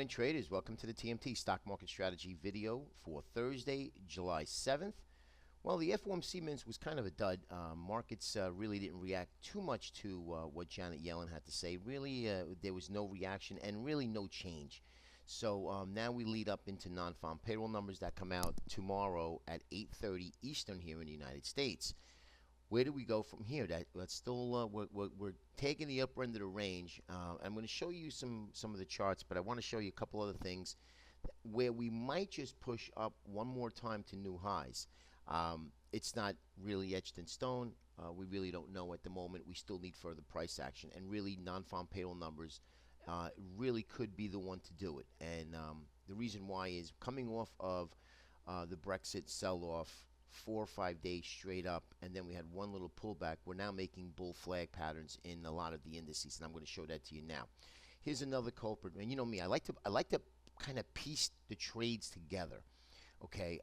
morning, traders. Welcome to the TMT Stock Market Strategy video for Thursday, July 7th. Well, the FOMC minutes was kind of a dud. Markets really didn't react too much to what Janet Yellen had to say. Really, there was no reaction and really no change. So now we lead up into non-farm payroll numbers that come out tomorrow at 8:30 Eastern here in the United States. Where do we go from here? That's still we're taking the upper end of the range. I'm going to show you some of the charts, but I want to show you a couple other things where we might just push up one more time to new highs. It's not really etched in stone. We really don't know at the moment. We still need further price action, and really non-farm payroll numbers really could be the one to do it. And the reason why is coming off of the Brexit sell-off. 4 or 5 days straight up, and then we had one little pullback. We're now making bull flag patterns in a lot of the indices, and I'm going to show that to you now. Here's another culprit, and you know me, I like to kind of piece the trades together. Okay,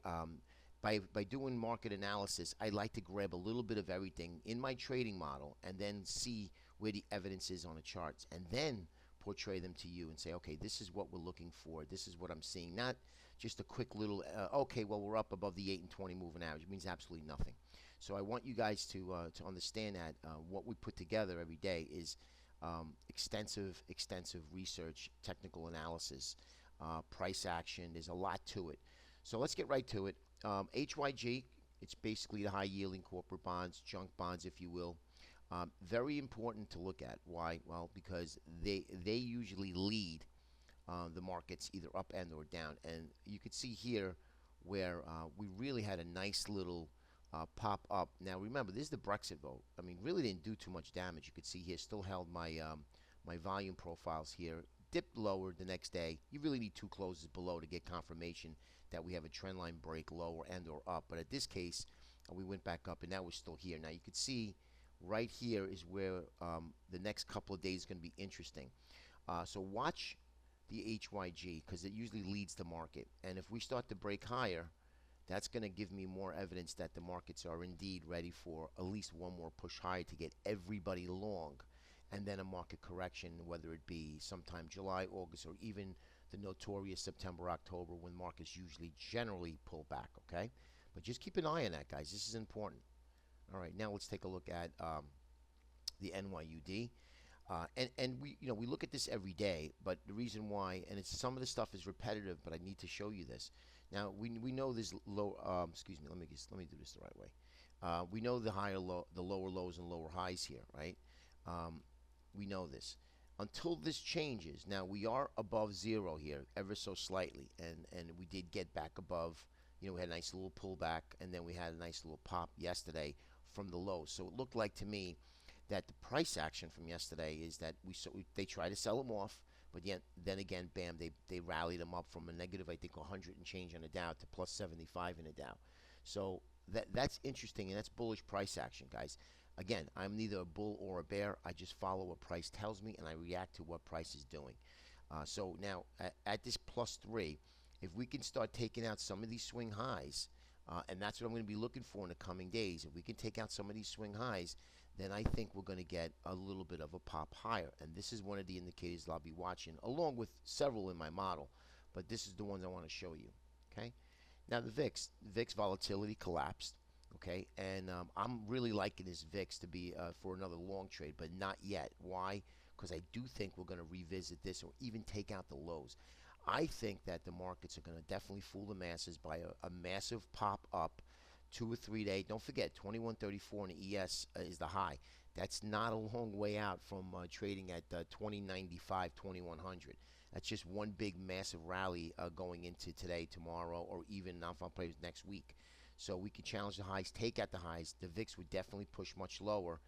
by doing market analysis, I like to grab a little bit of everything in my trading model and then see where the evidence is on the charts, and then portray them to you and say, okay, this is what we're looking for. This is what I'm seeing. Not just a quick little, okay, well, we're up above the 8 and 20 moving average. It means absolutely nothing. So I want you guys to understand that what we put together every day is extensive research, technical analysis, price action. There's a lot to it. So let's get right to it. HYG, it's basically the high-yielding corporate bonds, junk bonds, if you will. Very important to look at. Why? Well, because they usually lead the markets either up and or down. And you can see here where we really had a nice little pop up. Now remember, this is the Brexit vote. I mean, really didn't do too much damage. You could see here, still held my my volume profiles here. Dipped lower the next day. You really need 2 closes below to get confirmation that we have a trend line break lower and or up. But at this case, we went back up, and now we're still here. Now you could see right here is where the next couple of days is going to be interesting. So watch the HYG because it usually leads the market. And if we start to break higher, that's going to give me more evidence that the markets are indeed ready for at least one more push higher to get everybody long. And then a market correction, whether it be sometime July, August, or even the notorious September, October, when markets usually generally pull back, okay? But just keep an eye on that, guys. This is important. All right, now let's take a look at the NYUD. And we we look at this every day, but the reason why, and it's some of the stuff is repetitive, but I need to show you this. Now we know this low. Excuse me. Let me do this the right way. We know the lower lows and lower highs here, right? We know this. Until this changes, now we are above zero here, ever so slightly, and we did get back above. We had a nice little pullback, and then we had a nice little pop yesterday from the low. So it looked like to me that the price action from yesterday is that they try to sell them off, but yet then again, bam, they rallied them up from a negative, I think, 100 and change on the Dow to plus 75 in the Dow. So that's interesting, and that's bullish price action, guys. Again, I'm neither a bull or a bear. I just follow what price tells me, and I react to what price is doing. So now at this plus 3, if we can start taking out some of these swing highs, and that's what I'm going to be looking for in the coming days. If we can take out some of these swing highs, then I think we're going to get a little bit of a pop higher. And this is one of the indicators that I'll be watching, along with several in my model. But this is the ones I want to show you. Okay. Now the VIX volatility collapsed. Okay, and I'm really liking this VIX to be for another long trade, but not yet. Why? Because I do think we're going to revisit this or even take out the lows. I think that the markets are going to definitely fool the masses by a massive pop up 2 or 3 day. Don't forget, 2134 in the ES is the high. That's not a long way out from trading at 2095, 2100. That's just one big massive rally going into today, tomorrow, or even non-farm players next week. So we can challenge the highs, take out the highs. The VIX would definitely push much lower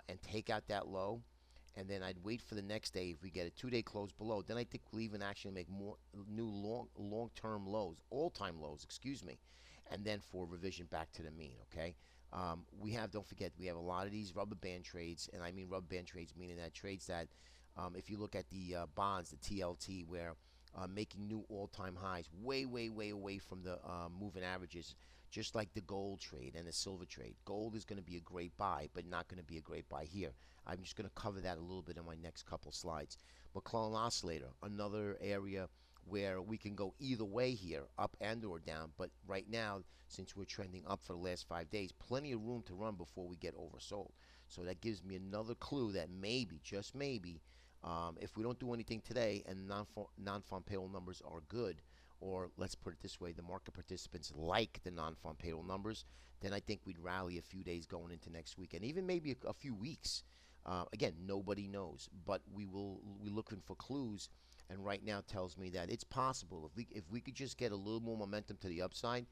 and take out that low. And then I'd wait for the next day. If we get a 2-day close below, then I think we'll even actually make more new long-term lows, all-time lows, excuse me, and then for revision back to the mean, okay? Don't forget, we have a lot of these rubber band trades, and I mean rubber band trades meaning that trades that, if you look at the bonds, the TLT, where making new all-time highs, way away from the moving averages, just like the gold trade and the silver trade. Gold is going to be a great buy, but not going to be a great buy here. I'm just going to cover that a little bit in my next couple slides. McClellan oscillator, another area where we can go either way here, up and or down. But right now, since we're trending up for the last 5 days, plenty of room to run before we get oversold. So that gives me another clue that maybe, just maybe, if we don't do anything today and non-farm payroll numbers are good, or let's put it this way, the market participants like the non-farm payroll numbers, then I think we'd rally a few days going into next week, and even maybe a few weeks. Again, nobody knows, but we're looking for clues, and right now tells me that it's possible if we could just get a little more momentum to the upside,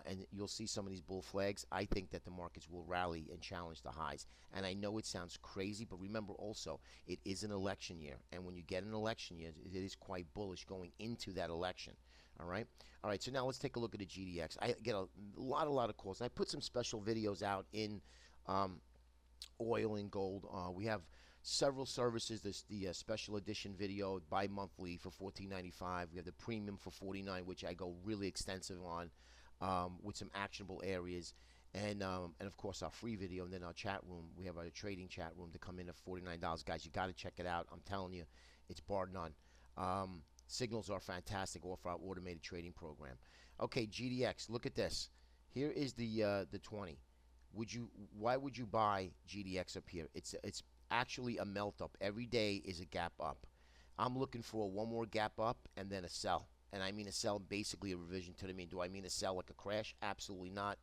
and you'll see some of these bull flags. I think that the markets will rally and challenge the highs. And I know it sounds crazy, but remember also, it is an election year. And when you get an election year, it is quite bullish going into that election. All right? All right, so now let's take a look at the GDX. I get a lot of calls. I put some special videos out in oil and gold. We have several services. There's the special edition video bi-monthly for $14.95. We have the premium for $49, which I go really extensive on. With some actionable areas, and of course our free video, and then our chat room. We have our trading chat room to come in at $49. Guys, you got to check it out. I'm telling you, it's bar none. Signals are fantastic off our automated trading program. Okay, GDX, look at this. Here is the 20. Why would you buy GDX up here? It's actually a melt up. Every day is a gap up. I'm looking for one more gap up and then a sell. And I mean a sell, basically a revision to the mean. Do I mean a sell like a crash? Absolutely not.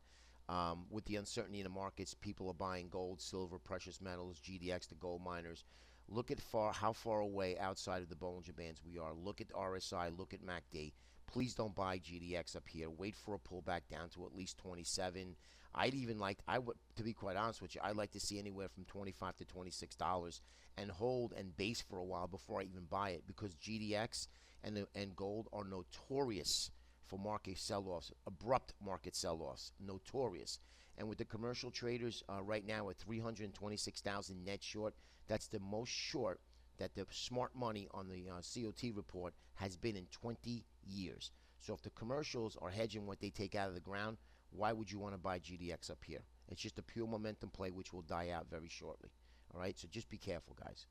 With the uncertainty in the markets, people are buying gold, silver, precious metals, GDX, the gold miners. Look at how far away outside of the Bollinger Bands we are. Look at RSI. Look at MACD. Please don't buy GDX up here. Wait for a pullback down to at least 27. To be quite honest with you, I'd like to see anywhere from $25 to $26 and hold and base for a while before I even buy it, because GDX and gold are notorious for market sell-offs, abrupt market sell-offs, notorious. And with the commercial traders right now at 326,000 net short, that's the most short that the smart money on the COT report has been in 20 years. So if the commercials are hedging what they take out of the ground, why would you want to buy GDX up here? It's just a pure momentum play which will die out very shortly. All right, so just be careful, guys.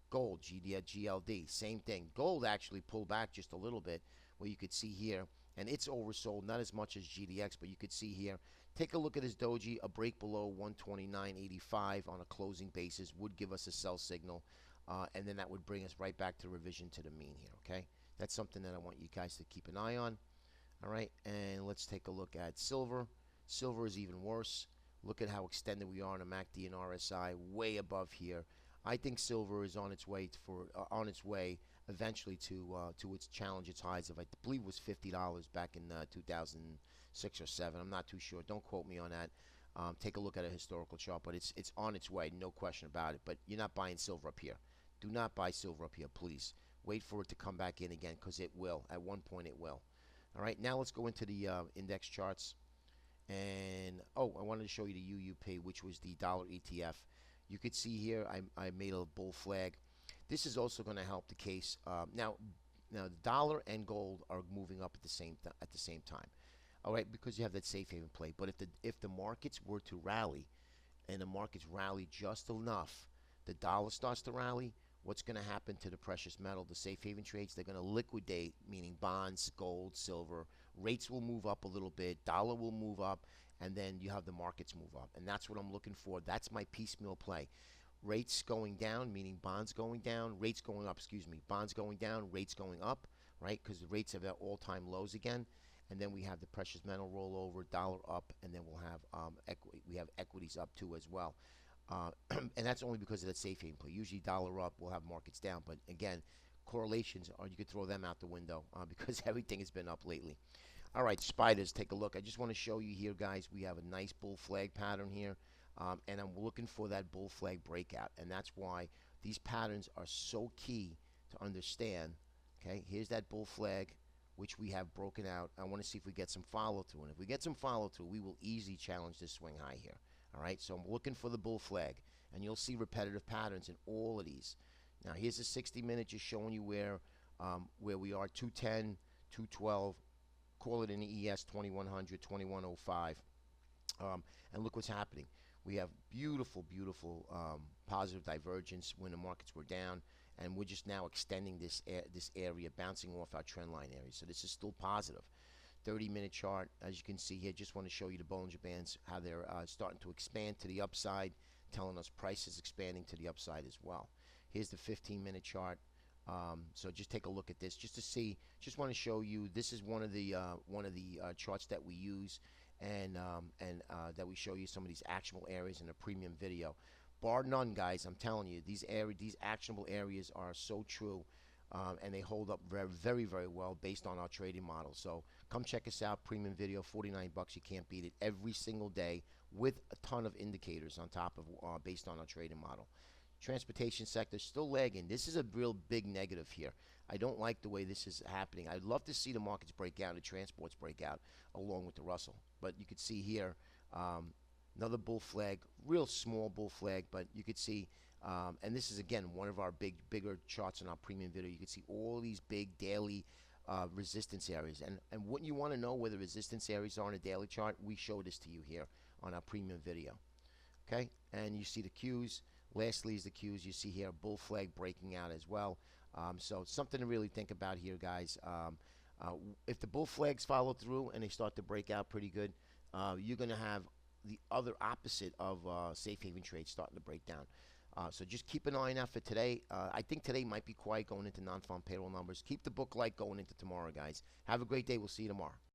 Gold, GLD, same thing. Gold actually pulled back just a little bit, where you could see here, and it's oversold, not as much as GDX, but you could see here. Take a look at his doji. A break below 129.85 on a closing basis would give us a sell signal, and then that would bring us right back to revision to the mean here, okay? That's something that I want you guys to keep an eye on. All right, and let's take a look at silver. Silver is even worse. Look at how extended we are on a MACD and RSI, way above here. I think silver is on its way eventually to its challenge, its highs of, I believe, was $50 back in 2006 or 7. I'm not too sure. Don't quote me on that. Take a look at a historical chart, but it's on its way, no question about it. But you're not buying silver up here. Do not buy silver up here, please. Wait for it to come back in again, because it will. At one point, it will. All right, now let's go into the index charts. And, I wanted to show you the UUP, which was the dollar ETF. You could see here I made a bull flag. This is also going to help the case. Now the dollar and gold are moving up at the same time. All right, because you have that safe haven play. But if the markets were to rally, and the markets rally just enough, the dollar starts to rally. What's going to happen to the precious metal, the safe haven trades? They're going to liquidate, meaning bonds, gold, silver. Rates will move up a little bit. Dollar will move up. And then you have the markets move up. And that's what I'm looking for. That's my piecemeal play. Rates going down, meaning bonds going down. Rates going up, bonds going down, rates going up, right? Because the rates are at all-time lows again. And then we have the precious metal rollover, dollar up, and then we'll have we have equities up too as well. And that's only because of that safe haven play. Usually dollar up, we'll have markets down. But again, correlations, or you could throw them out the window because everything has been up lately. All right, spiders, take a look. I just want to show you here, guys, we have a nice bull flag pattern here, and I'm looking for that bull flag breakout, and that's why these patterns are so key to understand. Okay, here's that bull flag, which we have broken out. I want to see if we get some follow-through, and if we get some follow-through, we will easily challenge this swing high here. All right, so I'm looking for the bull flag, and you'll see repetitive patterns in all of these. Now, here's a 60-minute just showing you where we are, 210, 212, call it an ES 2100, 2105. Um, and look what's happening. We have beautiful, beautiful positive divergence when the markets were down, and we're just now extending this area, bouncing off our trend line area. So this is still positive. 30-minute chart, as you can see here, just want to show you the Bollinger Bands, how they're starting to expand to the upside, telling us price is expanding to the upside as well. Here's the 15-minute chart. So just take a look at this just to see. Just want to show you, this is one of the charts that we use, and that we show you some of these actionable areas in a premium video. Bar none, guys, I'm telling you, these actionable areas are so true. And they hold up very, very, very well based on our trading model. So come check us out. Premium video, 49 bucks. You can't beat it. Every single day with a ton of indicators on top of based on our trading model. Transportation sector still lagging. This is a real big negative here. I don't like the way this is happening. I'd love to see the markets break out, the transports break out along with the Russell. But you could see here another bull flag, real small bull flag, but you could see. And this is, again, one of our bigger charts in our premium video. You can see all these big daily resistance areas. And wouldn't you want to know where the resistance areas are on a daily chart? We show this to you here on our premium video. Okay? And you see the Qs. Lastly is the Qs. You see here bull flag breaking out as well. So something to really think about here, guys. If the bull flags follow through and they start to break out pretty good, you're going to have the other opposite of safe haven trades starting to break down. So just keep an eye out for today. I think today might be quiet going into non-farm payroll numbers. Keep the book light going into tomorrow, guys. Have a great day. We'll see you tomorrow.